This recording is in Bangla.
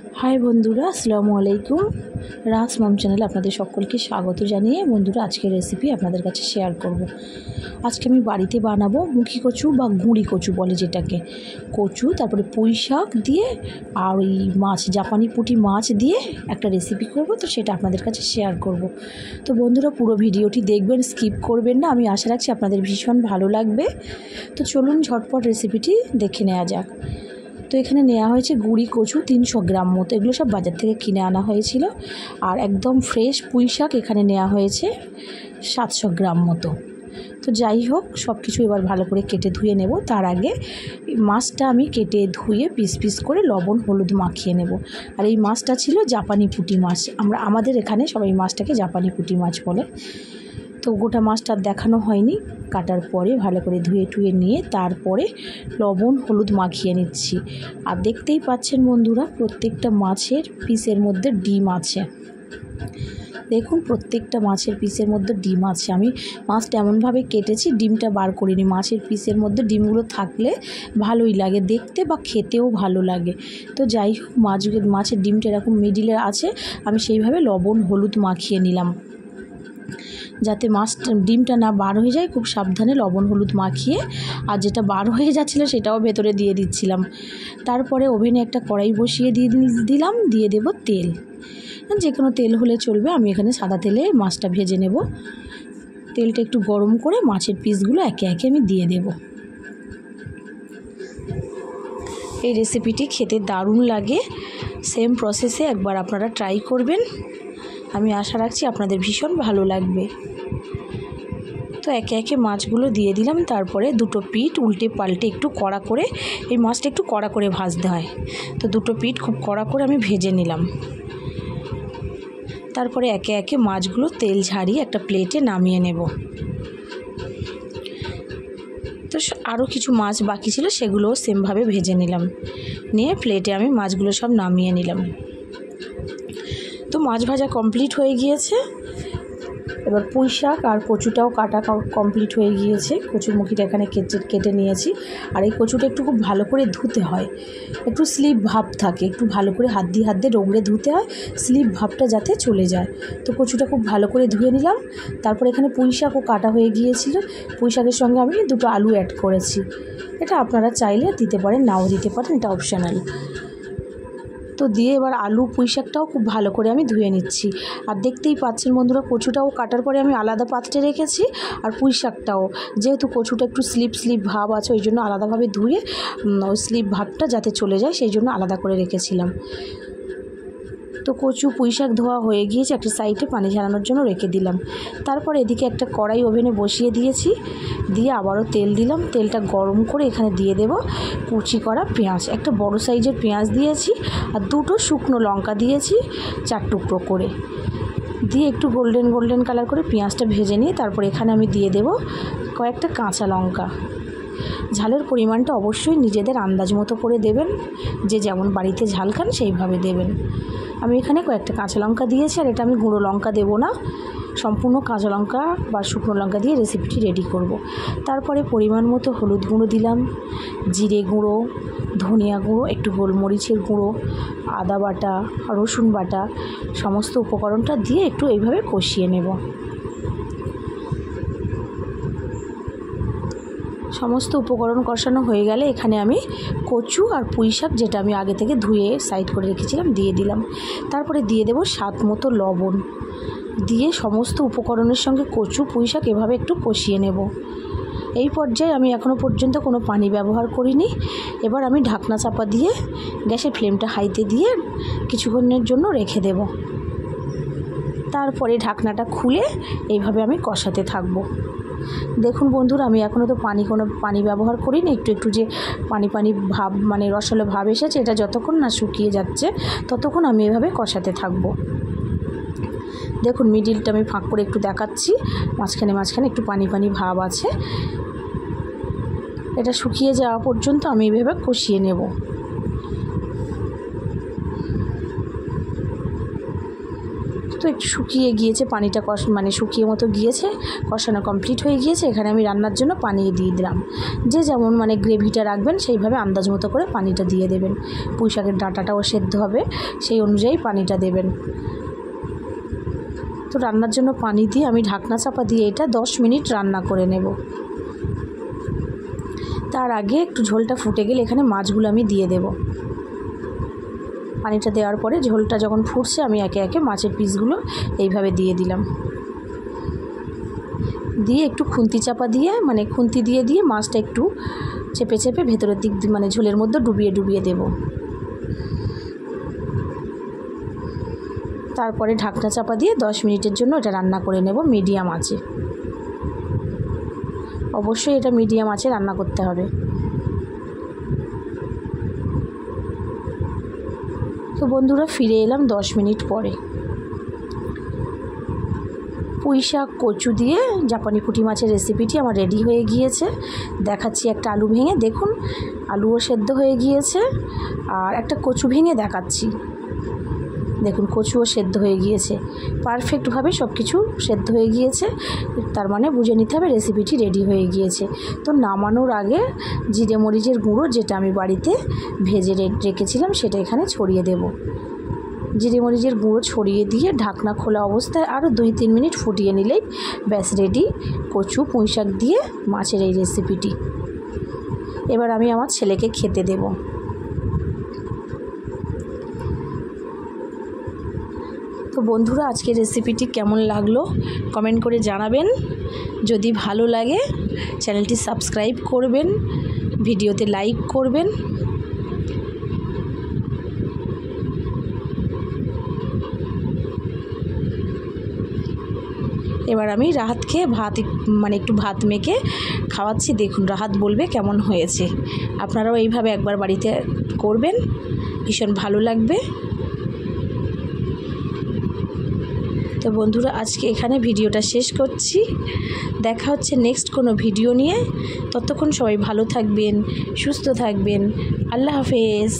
हाई बंधुरा अस्सलामु आलैकुम रास मम चैनल आपनादेर सकलके स्वागत जानिए बंधुरा आजकेर रेसिपि आपनादेर काछे शेयर करब। आज के आमि बाड़ीते बानाबो मुखी कचु बा गुड़ी कचु बोले जेटाके कचु तारपरे पुई शाक दिए और ओई माछ जापानी पुटी माछ दिए एक रेसिपि करब, तो सेटा आपनादेर काछे शेयर करब। तो बंधुरा पुरो भिडियोटी देखबेन, स्किप करबेन ना। आमि आशा राखछि आपनादेर भीषण भालो लागबे। तो चलुन झटपट रेसिपिटी देखे नेওয়া যাক। तो एखाने नेওয়া হয়েছে गुड़ी कचु 300 ग्राम मतो, एगुलो सब बाजार থেকে কিনে আনা হয়েছিল। আর একদম ফ্রেশ পুঁই শাক এখানে নেওয়া হয়েছে 700 গ্রাম মতো। তো যাই হোক সব কিছু এবার ভালো করে কেটে ধুয়ে নেব। তার আগে মাছটা আমি কেটে ধুয়ে পিস পিস করে লবণ হলুদ মাখিয়ে নেব। আর এই মাছটা ছিল জাপানি পুঁটি মাছ, আমাদের এখানে সবাই মাছটাকে জাপানি পুঁটি মাছ বলে। তো গোটা মাছটা দেখানো হয়নি, কাটার পরে ভালো করে ধুয়ে টুয়ে নিয়ে তারপরে লবণ হলুদ মাখিয়ে নিচ্ছি। আর দেখতেই পাচ্ছেন বন্ধুরা প্রত্যেকটা মাছের পিসের মধ্যে ডিম আছে। দেখুন প্রত্যেকটা মাছের পিসের মধ্যে ডিম আছে। আমি মাছটা এমনভাবে কেটেছি ডিমটা বার করিনি। মাছের পিসের মধ্যে ডিমগুলো থাকলে ভালোই লাগে দেখতে বা খেতেও ভালো লাগে। তো যাই হোক মাছের ডিমটা এরকম মিডিলে আছে, আমি সেইভাবে লবণ হলুদ মাখিয়ে নিলাম যাতে মাছ ডিমটা না বার হয়ে যায়। খুব সাবধানে লবণ হলুদ মাখিয়ে আর যেটা বার হয়ে যাচ্ছিলো সেটাও ভেতরে দিয়ে দিচ্ছিলাম। তারপরে ওভেনে একটা কড়াই বসিয়ে দিলাম, দিয়ে দেব তেল। যে কোনো তেল হলে চলবে, আমি এখানে সাদা তেলে মাছটা ভেজে নেব। তেলটা একটু গরম করে মাছের পিসগুলো একে একে আমি দিয়ে দেব। এই রেসিপিটি খেতে দারুণ লাগে। সেম প্রসেসে একবার আপনারা ট্রাই করবেন, আমি আশা রাখছি আপনাদের ভীষণ ভালো লাগবে। তো একে একে মাছগুলো দিয়ে দিলাম। তারপরে দুটো পিঠ উল্টে পাল্টে একটু কড়া করে, এই মাছটা একটু কড়া করে ভাজতে হয়, তো দুটো পিঠ খুব কড়া করে আমি ভেজে নিলাম। তারপরে একে একে মাছগুলো তেল ঝারিয়ে একটা প্লেটে নামিয়ে নেব। তো আরও কিছু মাছ বাকি ছিল সেগুলোও সেমভাবে ভেজে নিলাম, নিয়ে প্লেটে আমি মাছগুলো সব নামিয়ে নিলাম। তো মাছ ভাজা কমপ্লিট হয়ে গিয়েছে। এবার পুঁই শাক আর কচুটাও কাটা কমপ্লিট হয়ে গিয়েছে। কচুর মুখিটা এখানে কেটে নিয়েছি। আর এই কচুটা একটু খুব ভালো করে ধুতে হয়, একটু স্লিপ ভাব থাকে, একটু ভালো করে হাত দিয়ে রগড়ে ধুতে হয়, স্লিপ ভাবটা যাতে চলে যায়। তো কচুটা খুব ভালো করে ধুয়ে নিলাম। তারপর এখানে পুঁই শাকও কাটা হয়ে গিয়েছিল। পুঁই শাকের সঙ্গে আমি দুটো আলু অ্যাড করেছি। এটা আপনারা চাইলে দিতে পারেন, নাও দিতে পারেন, এটা অপশনাল। তো দিয়ে এবার আলু পুঁই শাকটাও খুব ভালো করে আমি ধুয়ে নিচ্ছি। আর দেখতেই পাচ্ছেন বন্ধুরা কচুটাও কাটার পরে আমি আলাদা পাত্রে রেখেছি, আর পুঁই শাকটাও যেহেতু কচুটা একটু স্লিপ ভাব আছে ওই জন্য আলাদাভাবে ধুয়ে ওই স্লিপ ভাবটা যাতে চলে যায় সেই জন্য আলাদা করে রেখেছিলাম। তো কচু পুঁই শাক ধোয়া হয়ে গিয়েছে, একটা সাইডে পানি ঝরানোর জন্য রেখে দিলাম। তারপর এদিকে একটা কড়াই ওভেনে বসিয়ে দিয়েছি, দিয়ে আবারও তেল দিলাম। তেলটা গরম করে এখানে দিয়ে দেব কুচি করা পেঁয়াজ, একটা বড় সাইজের পেঁয়াজ দিয়েছি, আর দুটো শুকনো লঙ্কা দিয়েছি 4 টুকরো করে, দিয়ে একটু গোল্ডেন কালার করে পেঁয়াজটা ভেজে নিয়ে তারপর এখানে আমি দিয়ে দেব কয়েকটা কাঁচা লঙ্কা। ঝালের পরিমাণটা অবশ্যই নিজেদের আন্দাজ মতো করে দেবেন, যে যেমন বাড়িতে ঝাল খান সেইভাবে দেবেন। আমি এখানে কয়েকটা কাঁচা লঙ্কা দিয়েছি, আর এটা আমি গুঁড়ো লঙ্কা দেবো না, সম্পূর্ণ কাঁচা লঙ্কা বা শুকনো লঙ্কা দিয়ে রেসিপিটি রেডি করব। তারপরে পরিমাণ মতো হলুদ গুঁড়ো দিলাম, জিরে গুঁড়ো, ধনিয়া গুঁড়ো, একটু গোলমরিচের গুঁড়ো, আদা বাটা, রসুন বাটা, সমস্ত উপকরণটা দিয়ে একটু এইভাবে কষিয়ে নেব। সমস্ত উপকরণ কষানো হয়ে গেলে এখানে আমি কচু আর পুঁই শাক যেটা আমি আগে থেকে ধুয়ে সাইড করে রেখেছিলাম দিয়ে দিলাম। তারপরে দিয়ে দেব স্বাদ মতো লবণ, দিয়ে সমস্ত উপকরণের সঙ্গে কচু পুঁই শাক এভাবে একটু কষিয়ে নেব। এই পর্যায়ে আমি এখনও পর্যন্ত কোনো পানি ব্যবহার করিনি। এবার আমি ঢাকনা চাপা দিয়ে গ্যাসের ফ্লেমটা হাইতে দিয়ে কিছুক্ষণের জন্য রেখে দেব। তারপরে ঢাকনাটা খুলে এইভাবে আমি কষাতে থাকবো। দেখুন বন্ধুরা আমি এখনও তো কোনো পানি ব্যবহার করিনি, একটু যে পানি ভাব মানে রসালো ভাব এসেছে, এটা যতক্ষণ না শুকিয়ে যাচ্ছে ততক্ষণ আমি এভাবে কষাতে থাকবো। দেখুন মিডিলটা আমি ফাঁক করে একটু দেখাচ্ছি, মাঝখানে একটু পানি ভাব আছে। এটা শুকিয়ে যাওয়া পর্যন্ত আমি এভাবে কষিয়ে নেব। তো একটু শুকিয়ে গিয়েছে, পানিটা মানে শুকিয়ে মতো গিয়েছে, কষানো কমপ্লিট হয়ে গিয়েছে। এখানে আমি রান্নার জন্য পানি দিয়ে দিলাম। যে যেমন মানে গ্রেভিটা রাখবেন সেইভাবে আন্দাজ মতো করে পানিটা দিয়ে দেবেন। পুঁই শাকের ডাঁটাটাও সেদ্ধ হবে, সেই অনুযায়ী পানিটা দেবেন। তো রান্নার জন্য পানি দিয়ে আমি ঢাকনা চাপা দিয়ে এটা 10 মিনিট রান্না করে নেব। তার আগে একটু ঝোলটা ফুটে গেলে এখানে মাছগুলো আমি দিয়ে দেব। পানিটা দেওয়ার পরে ঝোলটা যখন ফুটছে আমি একে একে মাছের পিসগুলো এইভাবে দিয়ে দিলাম। দিয়ে একটু খুন্তি চাপা দিয়ে মানে খুন্তি দিয়ে দিয়ে মাছটা একটু চেপে চেপে ভেতরের দিক মানে ঝোলের মধ্যে ডুবিয়ে ডুবিয়ে দেব। তারপরে ঢাকনা চাপা দিয়ে 10 মিনিটের জন্য এটা রান্না করে নেব মিডিয়াম আঁচে। অবশ্যই এটা মিডিয়াম আঁচে রান্না করতে হবে। তো বন্ধুরা ফিরে এলাম 10 মিনিট পরে। পুঁই শাক কচু দিয়ে জাপানি পুঁটি মাছের রেসিপিটি আমার রেডি হয়ে গিয়েছে। দেখাচ্ছি একটা আলু ভেঙে, দেখুন আলুও সেদ্ধ হয়ে গিয়েছে। আর একটা কচু ভেঙে দেখাচ্ছি, দেখুন কচুও সেদ্ধ হয়ে গিয়েছে। পারফেক্টভাবে সব কিছু সেদ্ধ হয়ে গিয়েছে, তার মানে বুঝে নিতে হবে রেসিপিটি রেডি হয়ে গিয়েছে। তো নামানোর আগে জিরে মরিচের গুঁড়ো যেটা আমি বাড়িতে ভেজে রেখেছিলাম সেটা এখানে ছড়িয়ে দেব। জিরে মরিচের গুঁড়ো ছড়িয়ে দিয়ে ঢাকনা খোলা অবস্থায় আরও 2-3 মিনিট ফুটিয়ে নিলেই ব্যাস রেডি কচু পুঁই শাক দিয়ে মাছের এই রেসিপিটি। এবার আমি আমার ছেলেকে খেতে দেব। তো বন্ধুরা আজকের রেসিপিটি কেমন লাগলো কমেন্ট করে জানাবেন। যদি ভালো লাগে চ্যানেলটি সাবস্ক্রাইব করবেন, ভিডিওতে লাইক করবেন। এবার আমি রাহাতকে একটু ভাত মেখে খাওয়াচ্ছি। দেখুন রাহাত বলবে কেমন হয়েছে। আপনারাও এইভাবে একবার বাড়িতে করবেন, ভীষণ ভালো লাগবে। তো বন্ধুরা আজকে এখানে ভিডিওটা শেষ করছি। দেখা হচ্ছে নেক্সট কোনো ভিডিও নিয়ে। ততক্ষণ সবাই ভালো থাকবেন, সুস্থ থাকবেন। আল্লাহ হাফেজ।